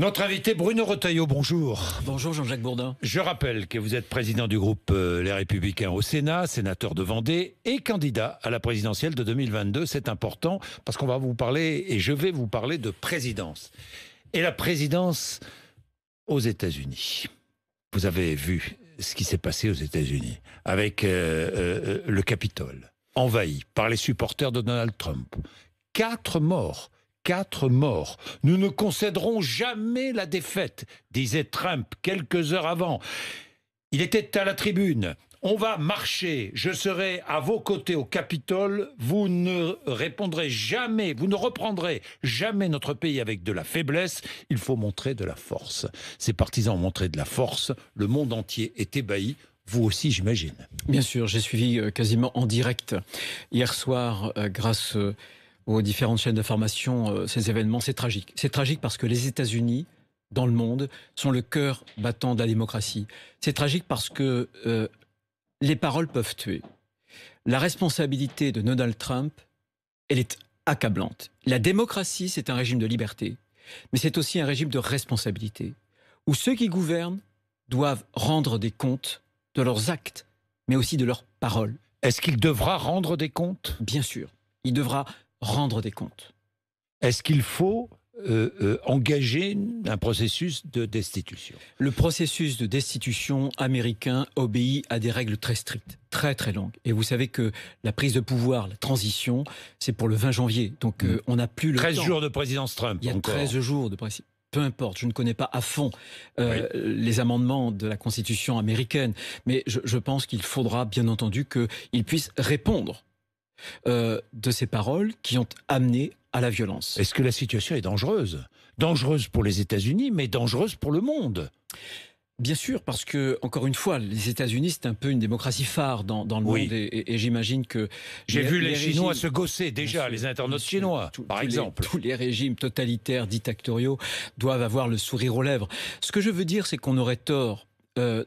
Notre invité Bruno Retailleau, bonjour. Bonjour Jean-Jacques Bourdin. Je rappelle que vous êtes président du groupe Les Républicains au Sénat, sénateur de Vendée et candidat à la présidentielle de 2022. C'est important parce qu'on va vous parler, et je vais vous parler de présidence. Et la présidence aux États-Unis. Vous avez vu ce qui s'est passé aux États-Unis avec le Capitole, envahi par les supporters de Donald Trump. 4 morts. 4 morts. Nous ne concéderons jamais la défaite, disait Trump quelques heures avant. Il était à la tribune. On va marcher, je serai à vos côtés au Capitole, vous ne répondrez jamais, vous ne reprendrez jamais notre pays avec de la faiblesse, il faut montrer de la force. Ces partisans ont montré de la force, le monde entier est ébahi, vous aussi j'imagine. Bien sûr, j'ai suivi quasiment en direct hier soir grâce aux différentes chaînes d'information ces événements. C'est tragique. C'est tragique parce que les États-Unis, dans le monde, sont le cœur battant de la démocratie. C'est tragique parce que les paroles peuvent tuer. La responsabilité de Donald Trump, elle est accablante. La démocratie, c'est un régime de liberté, mais c'est aussi un régime de responsabilité, où ceux qui gouvernent doivent rendre des comptes de leurs actes, mais aussi de leurs paroles. Est-ce qu'il devra rendre des comptes ? Bien sûr, il devra rendre des comptes. Est-ce qu'il faut engager un processus de destitution ? Le processus de destitution américain obéit à des règles très strictes, très très longues. Et vous savez que la prise de pouvoir, la transition, c'est pour le 20 janvier. Donc on n'a plus le 13 temps. jours de présidence Trump. Il y a encore. 13 jours de présidence. Peu importe, je ne connais pas à fond les amendements de la Constitution américaine, mais je pense qu'il faudra bien entendu qu'il puisse répondre de ces paroles qui ont amené à la violence. Est-ce que la situation est dangereuse ? Dangereuse pour les États-Unis, mais dangereuse pour le monde. Bien sûr, parce que, encore une fois, les États-Unis, c'est un peu une démocratie phare dans le monde, et j'imagine que... J'ai vu les Chinois se gausser déjà, les internautes chinois, par exemple. Tous les régimes totalitaires, dictatoriaux, doivent avoir le sourire aux lèvres. Ce que je veux dire, c'est qu'on aurait tort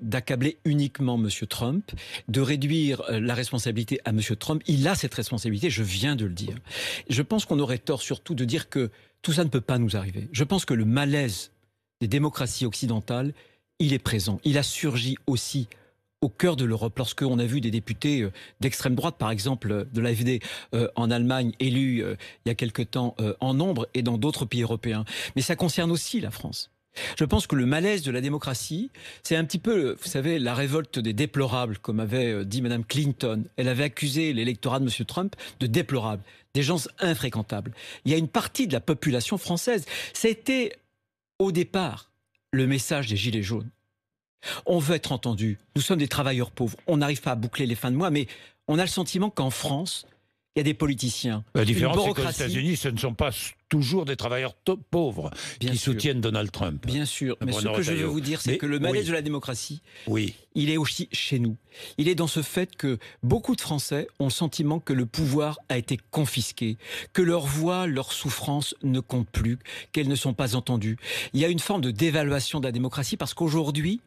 d'accabler uniquement M. Trump, de réduire la responsabilité à M. Trump. Il a cette responsabilité, je viens de le dire. Je pense qu'on aurait tort surtout de dire que tout ça ne peut pas nous arriver. Je pense que le malaise des démocraties occidentales, il est présent. Il a surgi aussi au cœur de l'Europe, lorsqu'on a vu des députés d'extrême droite, par exemple de l'AfD en Allemagne, élus il y a quelque temps en nombre, et dans d'autres pays européens. Mais ça concerne aussi la France. Je pense que le malaise de la démocratie, c'est un petit peu, vous savez, la révolte des déplorables, comme avait dit Mme Clinton. Elle avait accusé l'électorat de M. Trump de déplorables, des gens infréquentables. Il y a une partie de la population française. C'était, au départ, le message des Gilets jaunes. On veut être entendu. Nous sommes des travailleurs pauvres. On n'arrive pas à boucler les fins de mois, mais on a le sentiment qu'en France, il y a des politiciens. La différence, c'est qu'aux États-Unis, ce ne sont pas toujours des travailleurs pauvres qui soutiennent Donald Trump. Bien sûr, mais ce que je veux vous dire, c'est que le malaise de la démocratie, il est aussi chez nous. Il est dans ce fait que beaucoup de Français ont le sentiment que le pouvoir a été confisqué, que leur voix, leur souffrance ne comptent plus, qu'elles ne sont pas entendues. Il y a une forme de dévaluation de la démocratie parce qu'aujourd'hui,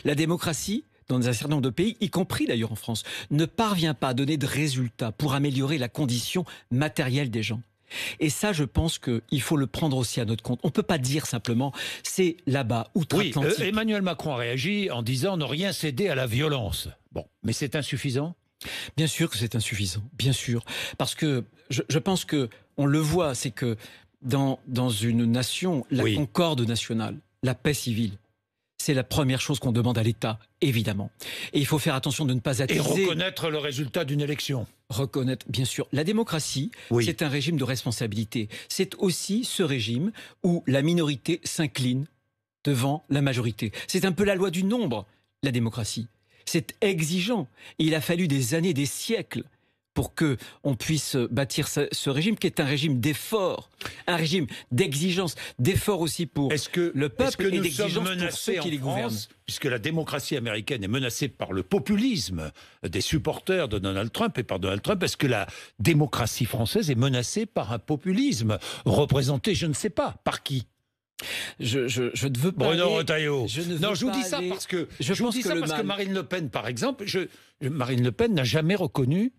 la démocratie, dans un certain nombre de pays, y compris d'ailleurs en France, ne parvient pas à donner de résultats pour améliorer la condition matérielle des gens. Et ça, je pense qu'il faut le prendre aussi à notre compte. On ne peut pas dire simplement, c'est là-bas, outre-Atlantique. Oui, Emmanuel Macron a réagi en disant ne rien céder à la violence. Bon, mais c'est insuffisant ? Bien sûr que c'est insuffisant, bien sûr. Parce que je pense qu'on le voit, c'est que dans une nation, la concorde nationale, la paix civile, c'est la première chose qu'on demande à l'État, évidemment. Et il faut faire attention de ne pas attiser... Et reconnaître le résultat d'une élection. Reconnaître, bien sûr. La démocratie, c'est un régime de responsabilité. C'est aussi ce régime où la minorité s'incline devant la majorité. C'est un peu la loi du nombre, la démocratie. C'est exigeant. Et il a fallu des années, des siècles pour qu'on puisse bâtir ce régime qui est un régime d'effort, un régime d'exigence, d'effort aussi pour le peuple et d'exigence pour ceux qui les gouvernent. Puisque la démocratie américaine est menacée par le populisme des supporters de Donald Trump et par Donald Trump, est-ce que la démocratie française est menacée par un populisme représenté, je ne sais pas, par qui ? Je ne veux pas. Bruno Retailleau. Je vous dis ça parce que Marine Le Pen, par exemple, Marine Le Pen n'a jamais reconnu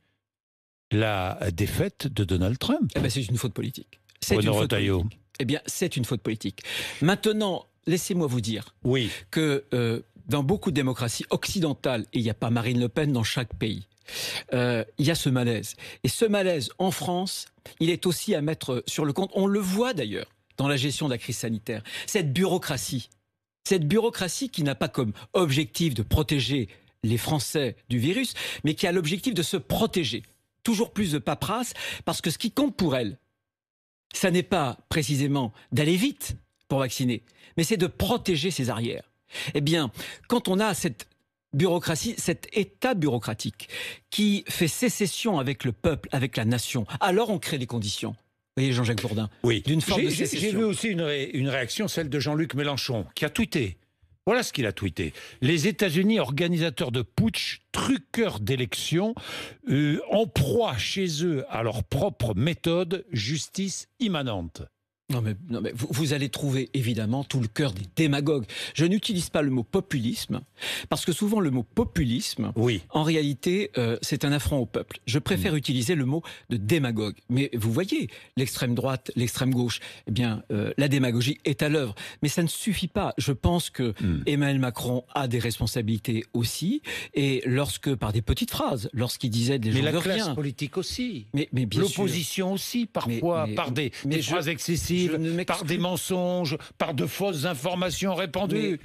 la défaite de Donald Trump. Eh ben, c'est une faute politique. C'est une faute politique. Eh bien, c'est une faute politique. Maintenant, laissez-moi vous dire Oui. que dans beaucoup de démocraties occidentales, et il n'y a pas Marine Le Pen dans chaque pays, il y a ce malaise. Et ce malaise, en France, il est aussi à mettre sur le compte. On le voit d'ailleurs dans la gestion de la crise sanitaire. Cette bureaucratie qui n'a pas comme objectif de protéger les Français du virus, mais qui a l'objectif de se protéger. Toujours plus de paperasse, parce que ce qui compte pour elle, ça n'est pas précisément d'aller vite pour vacciner, mais c'est de protéger ses arrières. Eh bien, quand on a cette bureaucratie, cet état bureaucratique qui fait sécession avec le peuple, avec la nation, alors on crée les conditions. Vous voyez, Jean-Jacques Bourdin, oui. D'une forme de sécession. J'ai vu aussi une réaction, celle de Jean-Luc Mélenchon, qui a tweeté. Voilà ce qu'il a tweeté. Les États-Unis, organisateurs de putsch, truqueurs d'élections, en proie chez eux à leur propre méthode, justice immanente. Non mais vous allez trouver évidemment tout le cœur des démagogues. Je n'utilise pas le mot populisme, parce que souvent le mot populisme, oui, en réalité, c'est un affront au peuple. Je préfère utiliser le mot de démagogue. Mais vous voyez, l'extrême droite, l'extrême gauche, eh bien, la démagogie est à l'œuvre. Mais ça ne suffit pas. Je pense que Emmanuel Macron a des responsabilités aussi, et lorsque, par des petites phrases, lorsqu'il disait des gens de rien... Mais la classe politique aussi. Mais bien l'opposition aussi, parfois, par des phrases excessives, par des mensonges, par de fausses informations répandues.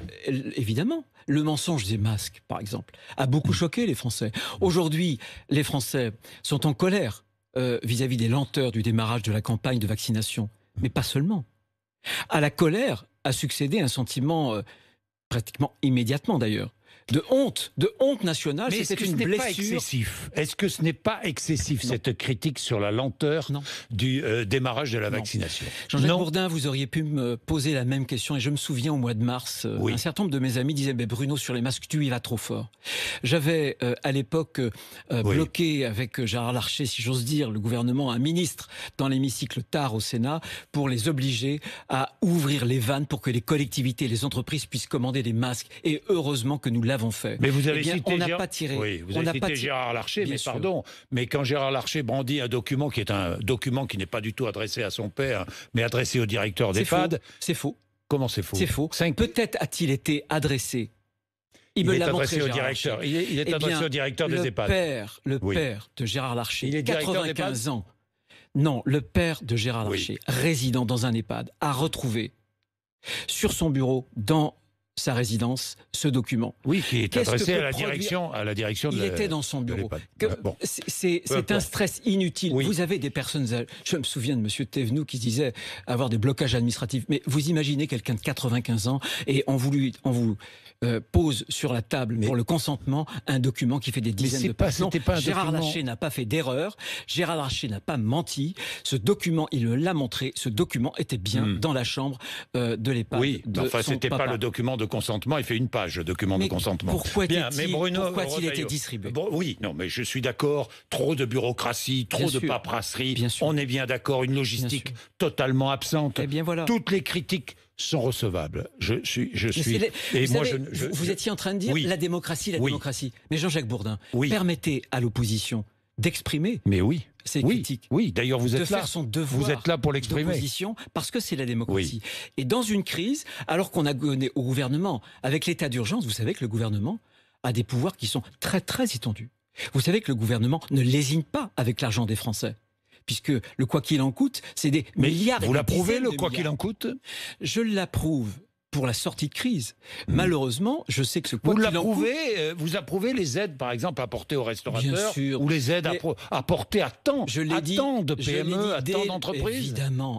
Évidemment. Le mensonge des masques, par exemple, a beaucoup choqué les Français. Aujourd'hui, les Français sont en colère vis-à-vis des lenteurs du démarrage de la campagne de vaccination. Mais pas seulement. À la colère a succédé un sentiment, pratiquement immédiatement d'ailleurs, de honte nationale. Mais c'était une blessure. Est-ce que ce n'est pas excessif, cette critique sur la lenteur du démarrage de la vaccination? Jean-Jacques Bourdin, vous auriez pu me poser la même question, et je me souviens au mois de mars, un certain nombre de mes amis disaient Bruno, sur les masques, tu y vas trop fort. J'avais à l'époque bloqué avec Gérard Larcher, si j'ose dire, le gouvernement, un ministre dans l'hémicycle tard au Sénat, pour les obliger à ouvrir les vannes pour que les collectivités et les entreprises puissent commander des masques. Et heureusement que nous l'avons fait. Mais vous avez cité, on n'a pas tiré. Oui, vous avez cité Gérard Larcher, mais pardon. Mais quand Gérard Larcher brandit un document qui est un document qui n'est pas du tout adressé à son père, mais adressé au directeur d'EHPAD. C'est faux. Comment c'est faux? C'est faux. Peut-être a-t-il été adressé. Il me l'a montré, au directeur. Il est adressé au directeur des EHPAD. Le père de Gérard Larcher, il est 95 ans. Non, le père de Gérard Larcher, résident dans un EHPAD, a retrouvé sur son bureau, dans sa résidence, ce document. Oui, qui est adressé à la direction de Il était dans son bureau. Bon. C'est un stress inutile. Oui. Vous avez des personnes... Je me souviens de M. Thévenoud qui disait avoir des blocages administratifs. Mais vous imaginez quelqu'un de 95 ans et on vous pose sur la table pour le consentement un document qui fait des dizaines de pages. Gérard Larcher n'a pas fait d'erreur. Gérard Larcher n'a pas menti. Ce document, il me l'a montré. Ce document était bien dans la chambre de l'EHPAD. Oui, enfin, c'était pas le document de consentement. Il fait une page, le document de consentement. Pourquoi a-t-il été distribué? Oui, non, mais je suis d'accord. Trop de bureaucratie, trop de paperasserie. On est bien d'accord. Une logistique totalement absente. Eh bien voilà. Toutes les critiques sont recevables. Vous étiez en train de dire la démocratie. Mais Jean-Jacques Bourdin, permettez à l'opposition d'exprimer ses critiques. Oui, d'ailleurs vous êtes de faire son devoir. Vous êtes là pour l'exprimer. Parce que c'est la démocratie. Et dans une crise, alors qu'on a donné au gouvernement, avec l'état d'urgence, vous savez que le gouvernement a des pouvoirs qui sont très très étendus. Vous savez que le gouvernement ne lésine pas avec l'argent des Français. Puisque le quoi qu'il en coûte, c'est des milliards. Vous l'approuvez, le quoi qu'il en coûte? Je l'approuve pour la sortie de crise. Malheureusement, je sais que ce quoi qu'il en coûte... Vous approuvez les aides, par exemple, apportées aux restaurateurs, ou les aides apportées à tant de PME, à tant d'entreprises?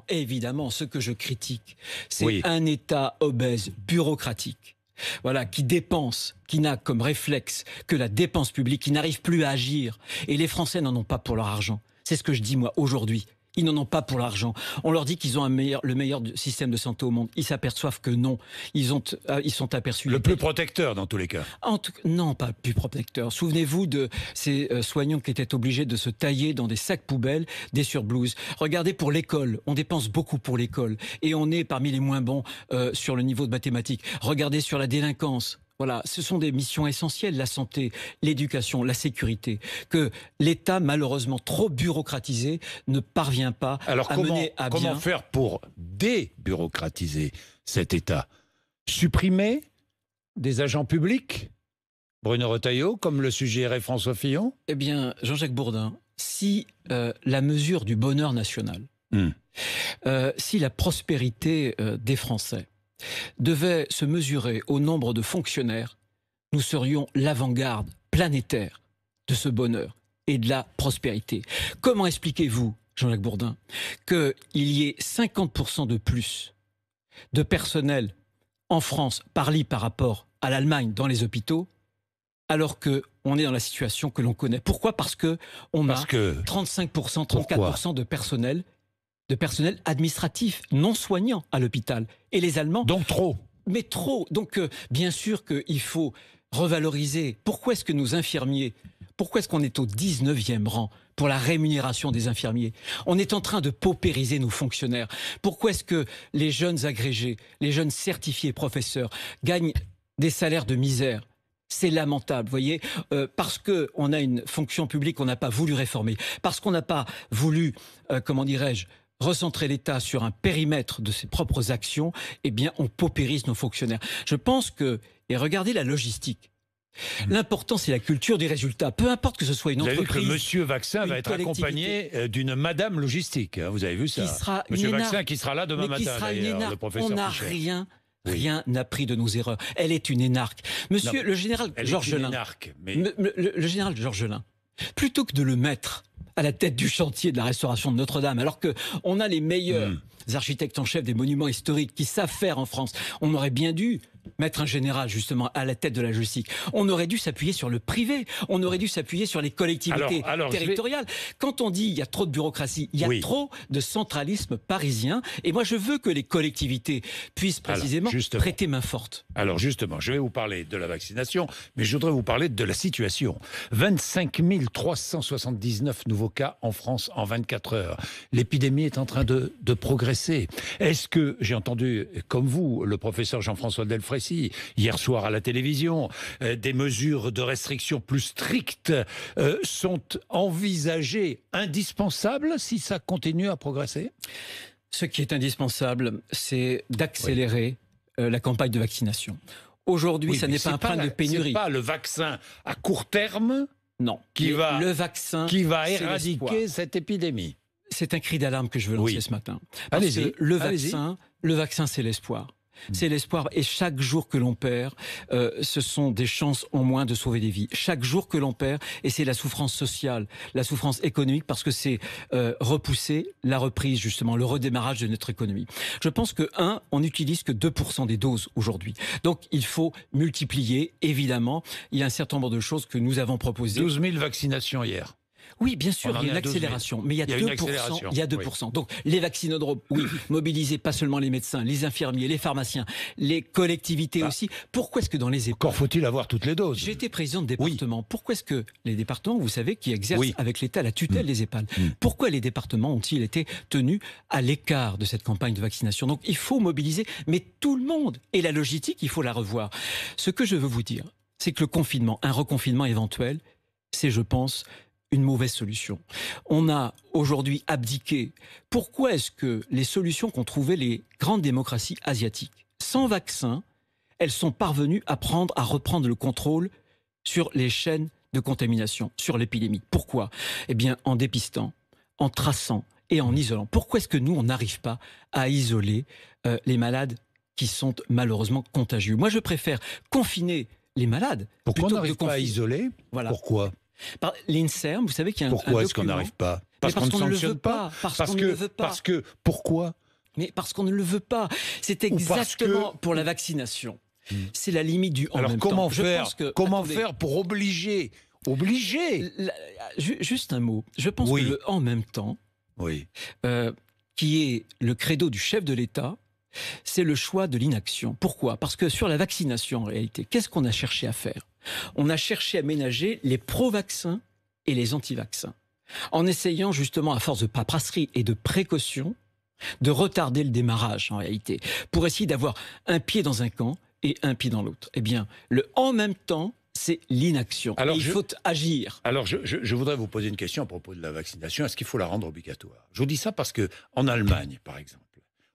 Évidemment, ce que je critique, c'est un État obèse, bureaucratique. Voilà, qui dépense, qui n'a comme réflexe que la dépense publique, qui n'arrive plus à agir. Et les Français n'en ont pas pour leur argent. C'est ce que je dis, moi, aujourd'hui. Ils n'en ont pas pour l'argent. On leur dit qu'ils ont le meilleur système de santé au monde. Ils s'aperçoivent que non. Ils sont aperçus. Le plus protecteur, dans tous les cas. Non, pas le plus protecteur. Souvenez-vous de ces soignants qui étaient obligés de se tailler dans des sacs poubelles, des surblouses. Regardez pour l'école. On dépense beaucoup pour l'école. Et on est parmi les moins bons sur le niveau de mathématiques. Regardez sur la délinquance. Voilà, ce sont des missions essentielles, la santé, l'éducation, la sécurité, que l'État, malheureusement trop bureaucratisé, ne parvient pas à mener à bien. Comment faire pour débureaucratiser cet État? Supprimer des agents publics, Bruno Retailleau, comme le suggérait François Fillon? Eh bien, Jean-Jacques Bourdin, si la mesure du bonheur national, si la prospérité des Français devait se mesurer au nombre de fonctionnaires, nous serions l'avant-garde planétaire de ce bonheur et de la prospérité. Comment expliquez-vous, Jean-Jacques Bourdin, qu'il y ait 50% de plus de personnel en France par lit par rapport à l'Allemagne dans les hôpitaux, alors qu'on est dans la situation que l'on connaît? Pourquoi? Parce qu'on a 35%, 34% de personnel administratif non soignant à l'hôpital. Et les Allemands... Donc trop. Mais trop. Donc, bien sûr qu'il faut revaloriser. Pourquoi est-ce que nos infirmiers, pourquoi est-ce qu'on est au 19e rang pour la rémunération des infirmiers? On est en train de paupériser nos fonctionnaires. Pourquoi est-ce que les jeunes agrégés, les jeunes certifiés professeurs gagnent des salaires de misère? C'est lamentable, vous voyez, parce qu'on a une fonction publique qu'on n'a pas voulu réformer, parce qu'on n'a pas voulu, comment dirais-je, recentrer l'État sur un périmètre de ses propres actions, eh bien, on paupérise nos fonctionnaires. Je pense que, et regardez la logistique, l'important, c'est la culture du résultat. Peu importe que ce soit une entreprise... Vous avez vu que Monsieur Vaccin va être accompagné d'une Madame Logistique. Hein, vous avez vu ça? Monsieur Vaccin qui sera là demain matin, d'ailleurs, le professeur On n'a rien appris de nos erreurs. Elle est une énarque. Monsieur le général Georges Gelin, le général Georges Gelin, plutôt que de le mettre à la tête du chantier de la restauration de Notre-Dame, alors qu'on a les meilleurs architectes en chef des monuments historiques qui savent faire en France, on aurait bien dû mettre un général justement à la tête de la logistique. On aurait dû s'appuyer sur le privé, on aurait dû s'appuyer sur les collectivités territoriales. Quand on dit il y a trop de bureaucratie, il y a trop de centralisme parisien, et moi je veux que les collectivités puissent précisément prêter main forte. Alors justement, je vais vous parler de la vaccination, mais je voudrais vous parler de la situation. 25 379 nouveaux cas en France en 24 heures. L'épidémie est en train de progresser. Est-ce que, j'ai entendu, comme vous, le professeur Jean-François Delfrécy, hier soir à la télévision, des mesures de restriction plus strictes sont envisagées, indispensables si ça continue à progresser? Ce qui est indispensable, c'est d'accélérer la campagne de vaccination. Aujourd'hui, ça n'est pas un problème de pénurie. C'est pas le vaccin à court terme qui va éradiquer cette épidémie. C'est un cri d'alarme que je veux lancer ce matin. Parce que le vaccin, c'est l'espoir. C'est l'espoir, et chaque jour que l'on perd, ce sont des chances en moins de sauver des vies. Chaque jour que l'on perd, et c'est la souffrance sociale, la souffrance économique, parce que c'est repousser la reprise, justement, le redémarrage de notre économie. Je pense que, on n'utilise que 2% des doses aujourd'hui. Donc, il faut multiplier, évidemment. Il y a un certain nombre de choses que nous avons proposées. 12 000 vaccinations hier. Oui, bien sûr, il y a une accélération, mais il y a 2%. Il y a 2%. Donc, les vaccinodromes, mobiliser pas seulement les médecins, les infirmiers, les pharmaciens, les collectivités aussi. Pourquoi est-ce que dans les EHPAD... Encore faut-il avoir toutes les doses. J'ai été président de département. Pourquoi est-ce que les départements, vous savez, qui exercent avec l'État la tutelle des EHPAD, pourquoi les départements ont-ils été tenus à l'écart de cette campagne de vaccination? Donc, il faut mobiliser, mais tout le monde. Et la logistique, il faut la revoir. Ce que je veux vous dire, c'est que le confinement, un reconfinement éventuel, c'est, je pense, une mauvaise solution. On a aujourd'hui abdiqué. Pourquoi est-ce que les solutions qu'ont trouvées les grandes démocraties asiatiques, sans vaccin, elles sont parvenues à reprendre le contrôle sur les chaînes de contamination, sur l'épidémie? Pourquoi? Eh bien, en dépistant, en traçant et en isolant. Pourquoi est-ce que nous, on n'arrive pas à isoler les malades qui sont malheureusement contagieux? Moi, je préfère confiner les malades. Pourquoi on n'arrive pas à isoler? Pourquoi? L'INSERM, vous savez qu'il y a Pourquoi est-ce qu'on n'arrive pas? Parce qu'on ne sanctionne pas. Parce que pourquoi? Mais parce qu'on ne le veut pas. C'est exactement pour la vaccination. C'est la limite du en même temps. Alors comment faire pour obliger? Juste un mot. Je pense que le en même temps, qui est le credo du chef de l'État, c'est le choix de l'inaction. Pourquoi? Parce que sur la vaccination, en réalité, qu'est-ce qu'on a cherché à faire? On a cherché à ménager les pro-vaccins et les anti-vaccins, en essayant justement, à force de paperasserie et de précaution, de retarder le démarrage, en réalité, pour essayer d'avoir un pied dans un camp et un pied dans l'autre. Eh bien, le en même temps, c'est l'inaction. Alors il faut agir. Alors, je voudrais vous poser une question à propos de la vaccination. Est-ce qu'il faut la rendre obligatoire? Je vous dis ça parce qu'en Allemagne, par exemple,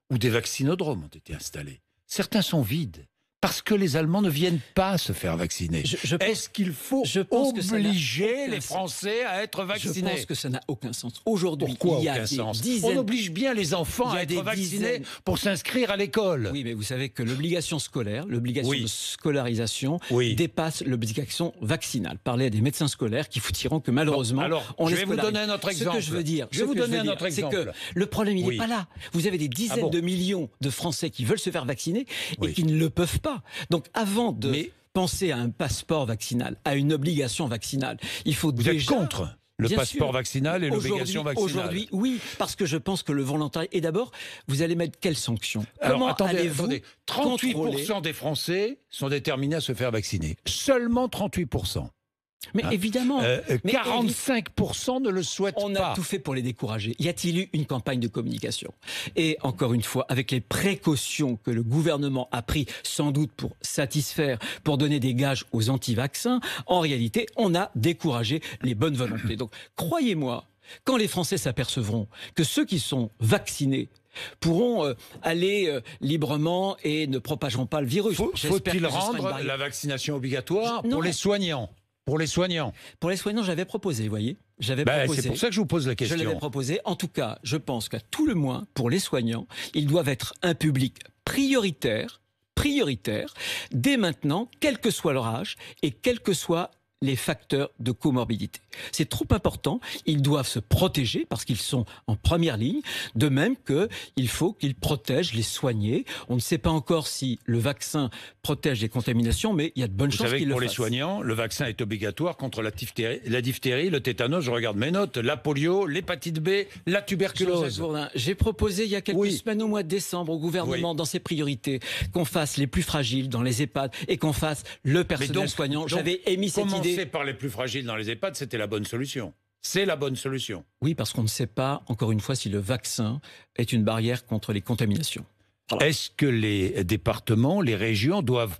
où des vaccinodromes ont été installés, certains sont vides. Parce que les Allemands ne viennent pas se faire vacciner. Est-ce qu'il faut obliger les Français à être vaccinés? Je pense que ça n'a aucun sens. Aujourd'hui, pourquoi aucun sens? On oblige bien les enfants à être vaccinés pour s'inscrire à l'école. Oui, mais vous savez que l'obligation scolaire, l'obligation de scolarisation dépasse l'obligation vaccinale. Parlez à des médecins scolaires qui vous diront que malheureusement, je vais vous donner un autre exemple. Ce que je veux dire, c'est que le problème, il n'est pas là. Vous avez des dizaines de millions de Français qui veulent se faire vacciner et qui ne le peuvent pas. Donc avant de penser à un passeport vaccinal, à une obligation vaccinale, il faut déjà... Vous êtes contre le passeport vaccinal et l'obligation vaccinale? Aujourd'hui, oui, parce que je pense que le volontariat... Et d'abord, vous allez mettre quelles sanctions? Alors, attendez, 38% des Français sont déterminés à se faire vacciner. Seulement 38%. Mais évidemment, 45% ne le souhaitent pas. On a tout fait pour les décourager. Y a-t-il eu une campagne de communication? Et encore une fois, avec les précautions que le gouvernement a pris, sans doute pour satisfaire, pour donner des gages aux anti-vaccins, en réalité, on a découragé les bonnes volontés. Donc, croyez-moi, quand les Français s'apercevront que ceux qui sont vaccinés pourront aller librement et ne propageront pas le virus. Faut-il rendre la vaccination obligatoire pour les soignants? Pour les soignants. Pour les soignants, j'avais proposé, vous voyez. C'est pour ça que je vous pose la question. Je l'avais proposé. En tout cas, je pense qu'à tout le moins, pour les soignants, ils doivent être un public prioritaire, dès maintenant, quel que soit leur âge et quels que soient les facteurs de comorbidité. C'est trop important, ils doivent se protéger parce qu'ils sont en première ligne, de même qu'il faut qu'ils protègent les soignés. On ne sait pas encore si le vaccin protège des contaminations, mais il y a de bonnes chances qu'il le fasse. Pour les soignants, le vaccin est obligatoire contre la diphtérie, le tétanos, je regarde mes notes, la polio, l'hépatite B, la tuberculose. J'ai proposé il y a quelques semaines, au mois de décembre, au gouvernement, dans ses priorités, qu'on fasse les plus fragiles dans les EHPAD et qu'on fasse le personnel soignant. J'avais émis cette idée. Commencer par les plus fragiles dans les EHPAD, c'était la bonne solution. C'est la bonne solution. Oui, parce qu'on ne sait pas, encore une fois, si le vaccin est une barrière contre les contaminations. Voilà. Est-ce que les départements, les régions doivent,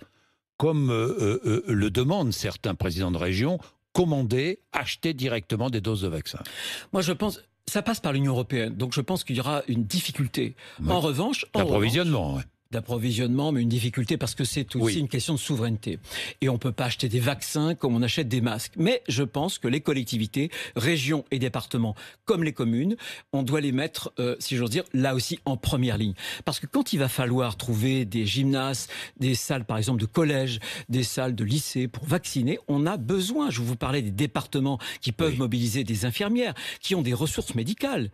comme le demandent certains présidents de région, commander, acheter directement des doses de vaccins? Moi, je pense... Ça passe par l'Union européenne, donc je pense qu'il y aura une difficulté. Oui. En revanche... D'approvisionnement, d'approvisionnement, mais une difficulté parce que c'est aussi une question de souveraineté. Et on ne peut pas acheter des vaccins comme on achète des masques. Mais je pense que les collectivités, régions et départements, comme les communes, on doit les mettre, si j'ose dire, là aussi en première ligne. Parce que quand il va falloir trouver des gymnases, des salles par exemple de collège, des salles de lycée pour vacciner, on a besoin, je vous parlais des départements qui peuvent mobiliser des infirmières, qui ont des ressources médicales.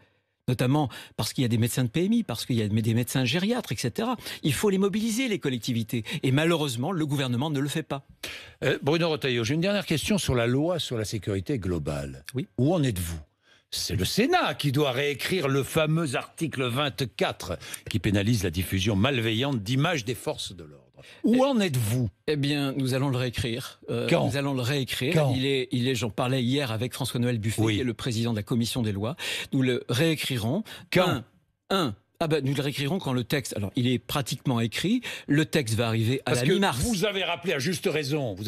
Notamment parce qu'il y a des médecins de PMI, parce qu'il y a des médecins gériatres, etc. Il faut les mobiliser, les collectivités. Et malheureusement, le gouvernement ne le fait pas. Bruno Retailleau, j'ai une dernière question sur la loi sur la sécurité globale. Oui. Où en êtes-vous? C'est le Sénat qui doit réécrire le fameux article 24 qui pénalise la diffusion malveillante d'images des forces de l'ordre. Où en êtes-vous? Eh bien, nous allons le réécrire. Quand? Nous allons le réécrire. Quand? J'en parlais hier avec François-Noël Buffet, qui est le président de la commission des lois. Nous le réécrirons. Quand? Nous le réécrirons quand le texte... Alors, il est pratiquement écrit. Le texte va arriver à la mi-mars. Vous avez rappelé à juste raison, que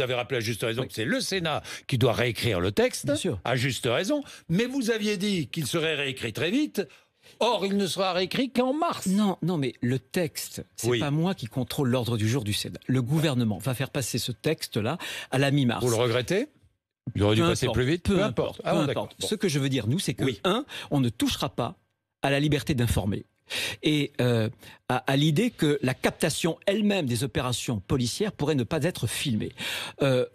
c'est le Sénat qui doit réécrire le texte, bien sûr, à juste raison. Mais vous aviez dit qu'il serait réécrit très vite. Or, il ne sera réécrit qu'en mars. Non, mais le texte, c'est pas moi qui contrôle l'ordre du jour du Sénat. Le gouvernement va faire passer ce texte-là à la mi-mars. Vous le regrettez? Il aurait dû passer plus vite? Peu importe. Ce que je veux dire, nous, c'est que, on ne touchera pas à la liberté d'informer. Et à l'idée que la captation elle-même des opérations policières pourrait ne pas être filmée.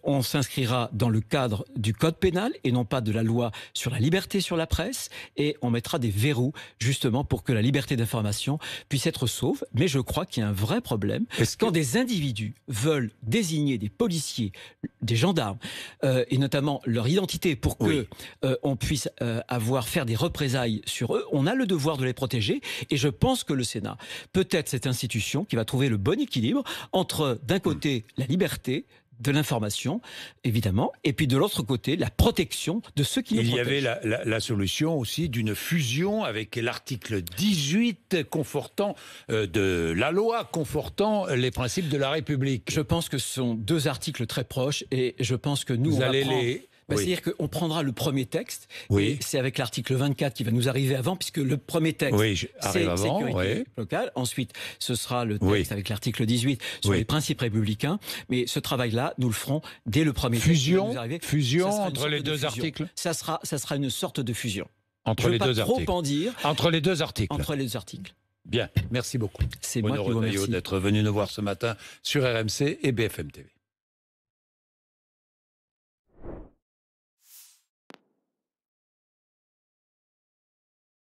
On s'inscrira dans le cadre du code pénal et non pas de la loi sur la liberté sur la presse, et on mettra des verrous justement pour que la liberté d'information puisse être sauve. Mais je crois qu'il y a un vrai problème quand des individus veulent désigner des policiers, des gendarmes, et notamment leur identité pour que on puisse faire des représailles sur eux. On a le devoir de les protéger, et je pense que le Sénat peut être cette institution qui va trouver le bon équilibre entre, d'un côté, la liberté de l'information, évidemment, et puis de l'autre côté, la protection de ceux qui nous protègent. Il y avait la solution aussi d'une fusion avec l'article 18 confortant de la loi confortant les principes de la République. Je pense que ce sont deux articles très proches, et je pense que nous, C'est-à-dire qu'on prendra le premier texte, Oui. et c'est avec l'article 24 qui va nous arriver avant, puisque le premier texte, c'est sécurité locale. Ensuite, ce sera le texte avec l'article 18 sur les principes républicains. Mais ce travail-là, nous le ferons dès le premier texte qui va nous arriver. Fusion entre les deux articles. Ça sera une sorte de fusion. Entre les deux articles. Trop en dire. Entre les deux articles. Entre les deux articles. Bien, merci beaucoup. C'est moi qui vous remercie d'être venu nous voir ce matin sur RMC et BFM TV.